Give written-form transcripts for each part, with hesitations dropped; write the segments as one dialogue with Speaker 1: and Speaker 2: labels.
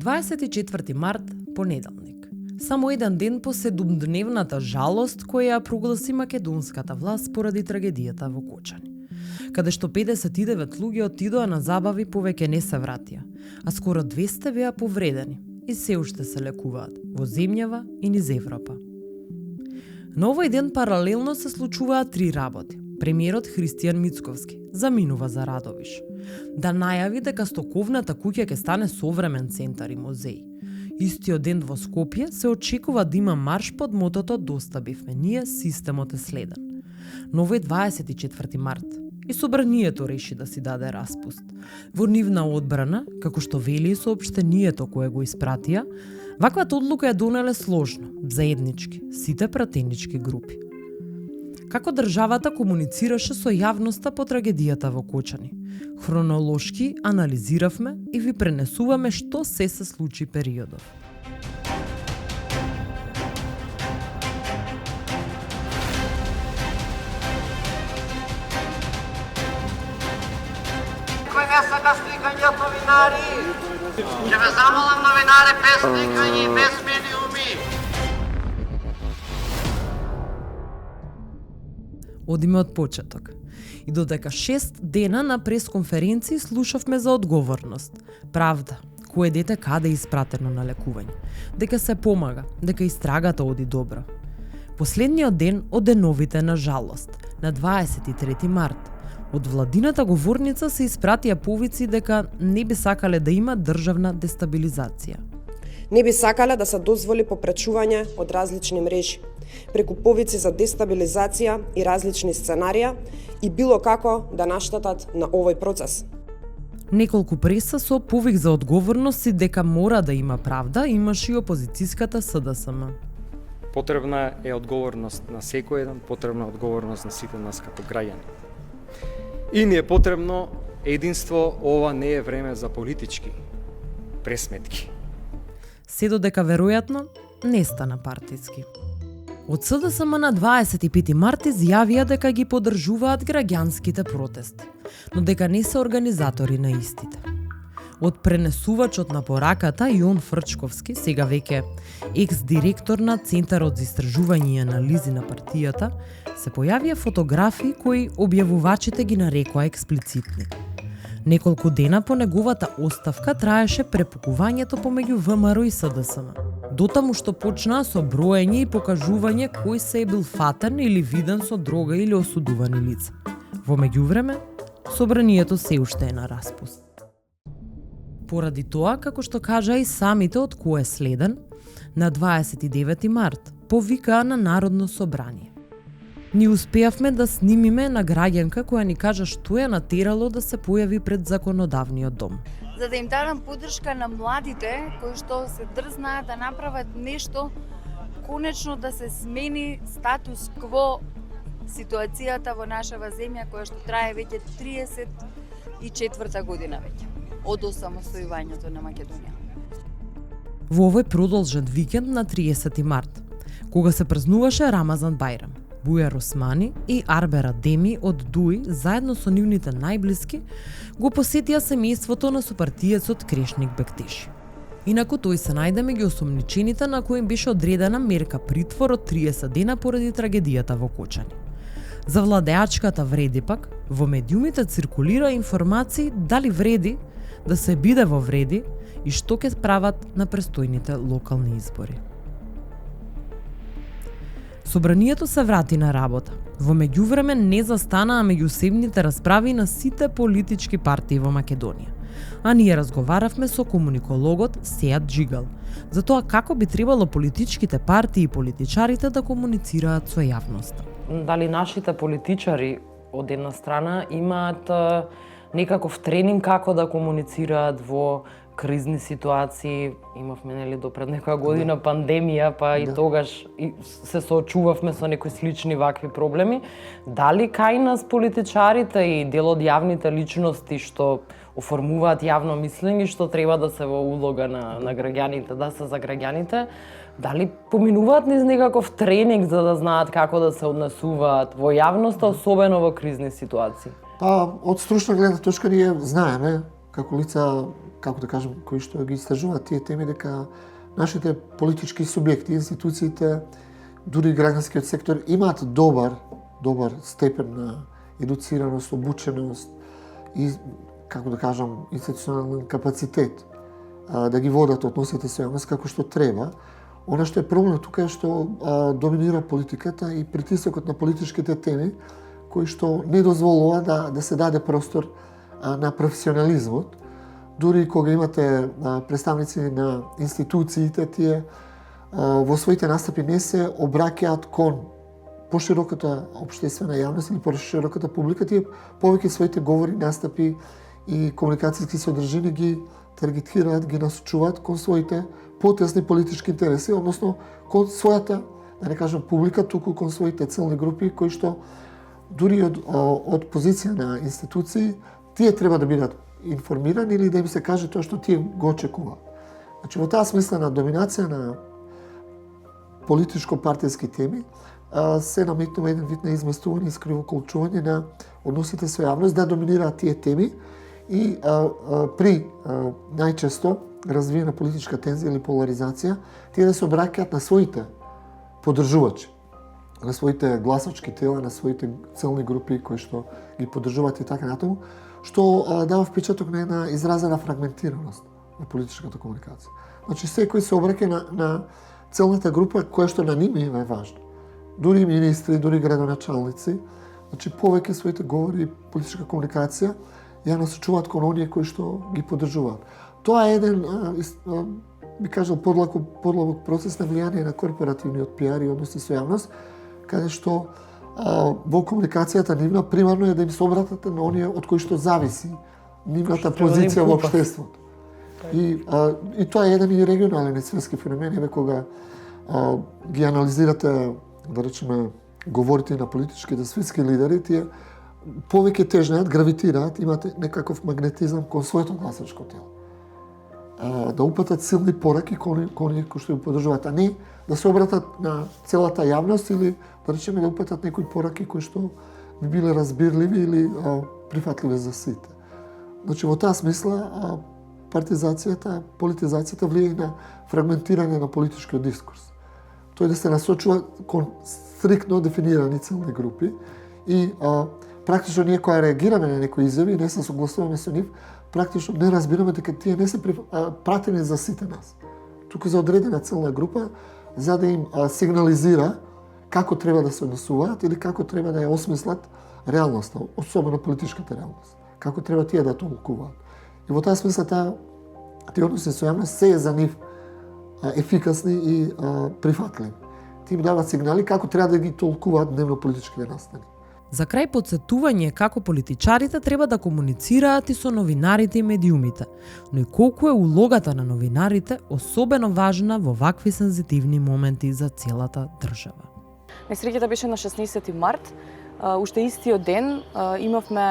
Speaker 1: 24 март, понеделник. Само еден ден по 7-дневната жалост која ја прогласи македонската власт поради трагедијата во Кочани, каде што 59 луѓе отидоа на забави, повеќе не се вратија, а скоро 200 беа повредени и се уште се лекуваат во земјава и низ Европа. На овој ден паралелно се случуваат 3 работи. Премиерот Христијан Мицковски заминува за Радовиш, да најави дека стоковната куќа ќе стане современ центар и музеј. Истиот ден во Скопје се очекува да има марш под мотото "Доста бевме ние, системот е следен". Но овој 24 март и собранието реши да си даде распуст. Во нивна одбрана, како што вели соопштението кое го испратија, ваквата одлука ја донеле сложно, заеднички, сите пратенички групи. Како државата комуницираше со јавноста по трагедијата во Кочани? Хронолошки анализиравме и ви пренесуваме што се случи периодов.
Speaker 2: Кој не сака сликање од новинари? Ќе ве замолам новинари без сликање и без медиуми.
Speaker 1: Одиме од почеток. И додека 6 дена на пресконференции слушавме за одговорност, правда, кое дете каде е испратено на лекување, дека се помага, дека истрагата оди добро. Последниот ден од деновите на жалост, на 23 март, од владината говорница се испратија повици дека не би сакале да има државна дестабилизација.
Speaker 3: Не би сакале да се дозволи попречување од различни мрежи, преку повици за дестабилизација и различни сценарија и било како да наштетат на овој процес.
Speaker 1: Неколку преса со повик за одговорност и дека мора да има правда имаше и опозицијската СДСМ.
Speaker 4: Потребна е одговорност на секој еден, потребна е одговорност на сите нас како граѓани. И ни е потребно единство, ова не е време за политички пресметки.
Speaker 1: Се додека веројатно не стана партиски. Од СДСМ на 25 март изјавија дека ги поддржуваат граѓанските протести, но дека не се организатори на истите. Од пренесувачот на пораката Јон Фрчковски, сега веќе екс-директор на Центарот за истражување и анализи на партијата, се појавија фотографии кои објавувачите ги нарекоа експлицитни. Неколку дена по неговата оставка траеше препукувањето помеѓу ВМРО и СДСМ. Дотаму што почнаа со броење и покажување кој се е бил фатен или виден со дрога или осудувани лица. Во меѓувреме, собранието се уште е на распуст. Поради тоа, како што кажа и самите од кое следен, на 29 март повикаа на Народно собрание. Ни успеавме да снимиме на граѓанка која ни кажа што ја натерало да се појави пред законодавниот дом.
Speaker 5: За да им дадам поддршка на младите кои што се дрзнаат да направат нешто, конечно да се смени статус кво ситуацијата во нашава земја која што трае веќе 34 година веќе од осамостојувањето на Македонија.
Speaker 1: Во овој продолжен викенд на 30 март, кога се празнуваше Рамазан Бајрам, Бујар Османи и Арбер Адеми од ДУИ, заедно со нивните најблиски, го посетија семејството на сопартиецот Крешник Бектеши. Инаку тој се најде меѓу осомничените на кои им беше одредена мерка притвор од 30 дена поради трагедијата во Кочани. За владеачката вреди пак, во медиумите циркулира информации дали вреди да се биде во вреди и што ќе прават на престојните локални избори. Собранието се врати на работа. Во меѓувреме не застанаа меѓусебните расправи на сите политички партии во Македонија. А ние разговаравме со комуникологот Сејат Джигал за тоа како би требало политичките партии и политичарите да комуницираат со јавноста.
Speaker 6: Дали нашите политичари од една страна имаат некаков тренинг како да комуницираат во кризни ситуации, имавме до пред некоја година пандемија, па и тогаш се соочувавме со некои слични вакви проблеми. Дали кај нас политичарите и дел од јавните личности што оформуваат јавно мислење, што треба да се во улога на граѓаните, да се за граѓаните, дали поминуваат низ некаков тренинг за да знаат како да се однесуваат во јавноста, особено во кризни ситуации?
Speaker 7: Па, од стручна гледна точка ние знаеме како лица, како да кажем, кои што ги истражуваат тие теми, дека нашите политички субјекти, институциите, дури граѓанскиот сектор имаат добар степен на едуцираност, обученост и, како да кажам, институционален капацитет да ги водат односите со јавност како што треба. Она што е проблем тука е што доминира политиката и притисокот на политичките теми, кои што не дозволува да се даде простор на професионализмот. Дури кога имате представници на институциите, тие во своите настапи не се обраќаат кон пошироката општествена јавност или пошироката публика, тие повеќе своите говори, настапи и комуникацијски содржини ги таргетираат, ги насочуваат кон своите потесни политички интереси, односно кон својата, да не кажам публика, туку кон своите целни групи кои што дури од позиција на институции тие треба да бидат информирани или да им се каже тоа што тие го очекуваат. Значи во таа смислена доминација на политичко-партијски теми се наметнува еден вид на изместување и скривоколчување на односите со јавност да доминираат тие теми и при најчесто развиена политичка тензија или поларизација, тие да се обраќаат на своите поддржувачи, на своите гласачки тела, на своите целни групи кои што ги поддржуваат и така натаму, што дава впечаток на една изразена фрагментираност на политичката комуникација. Значи секој се обраќа на целната група која што на нив е важна. Дури министри, дури градоначалници, значи повеќе своите говори и политичка комуникација ја насочуваат кон оние кои што ги поддржуваат. Тоа е еден, би кажал, подлабок процес на влијание на корпоративниот пиар и односи со јавност, каде што во комуникацијата нивна примарно е да им се обратат на оние од кои што зависи нивната позиција во општеството. И тоа е еден и регионален и светски феномен, еве кога ги анализирате, да речеме, говорите на политичките светски лидери, тие повеќе тежнеат, гравитираат, имате некаков магнетизам кон своето гласачко тело. Да упатат силни пораки кон оние кои што ги поддржуваат, а не да се обратат на целата јавност или да речеме да упатат некои пораки кои што би биле разбирливи или прифатливи за сите. Значи во таа смисла партизацијата, политизацијата влијае на фрагментирање на политичкиот дискурс. Тој да се насочува кон стриктно дефинирани целни групи и практично ние која реагираме на некои изјави и не се согласуваме со нив, практично не разбираме дека тие не се пратени за сите нас. Туку за одредена целна група, за да им сигнализира како треба да се однесуваат или како треба да ја осмислат реалноста, особено политичката реалност. Како треба тие да толкуваат. И во таа смисла тие односи со јавност се е за нив ефикасни и прифатливи. Тие им дават сигнали како треба да ги толкуваат дневно политичките настани.
Speaker 1: За крај подсетување како политичарите треба да комуницираат и со новинарите и медиумите, но и колку е улогата на новинарите особено важна во вакви сензитивни моменти за целата држава.
Speaker 8: Најсреќата беше на 16 март. Уште истиот ден имавме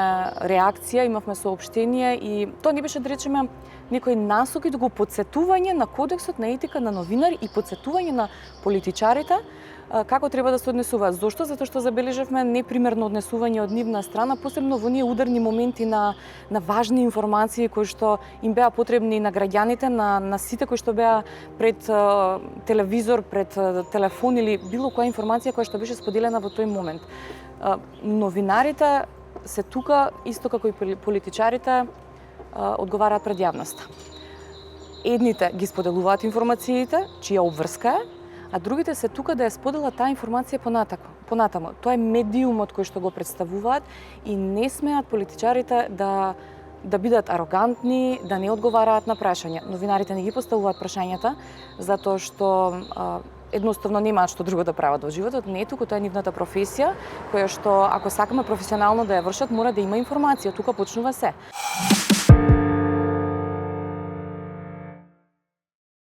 Speaker 8: реакција, имавме соопштение и тоа не беше да речеме некои насоки, туку подсетување на кодексот на етика на новинар и подсетување на политичарите како треба да се однесуваат. Зошто? Затоа што забележавме непримерно однесување од нивна страна, посебно во оние ударни моменти на важни информации кои што им беа потребни на граѓаните, на сите кои што беа пред телевизор, пред телефон или било која информација која што беше споделена во тој момент. Новинарите се тука, исто како и политичарите, одговараат пред јавноста. Едните ги споделуваат информациите, чија обврска е, а другите се тука да ја споделат таа информација понатаму. Тоа е медиумот кој што го представуваат и не смеат политичарите да бидат арогантни, да не одговараат на прашања. Новинарите не ги поставуваат прашањата затоа што едноставно немаат што друго да прават во животот. Не е туку, тоа е нивната професија, која што ако сакаме професионално да ја вршат, мора да има информација. Тука почнува се.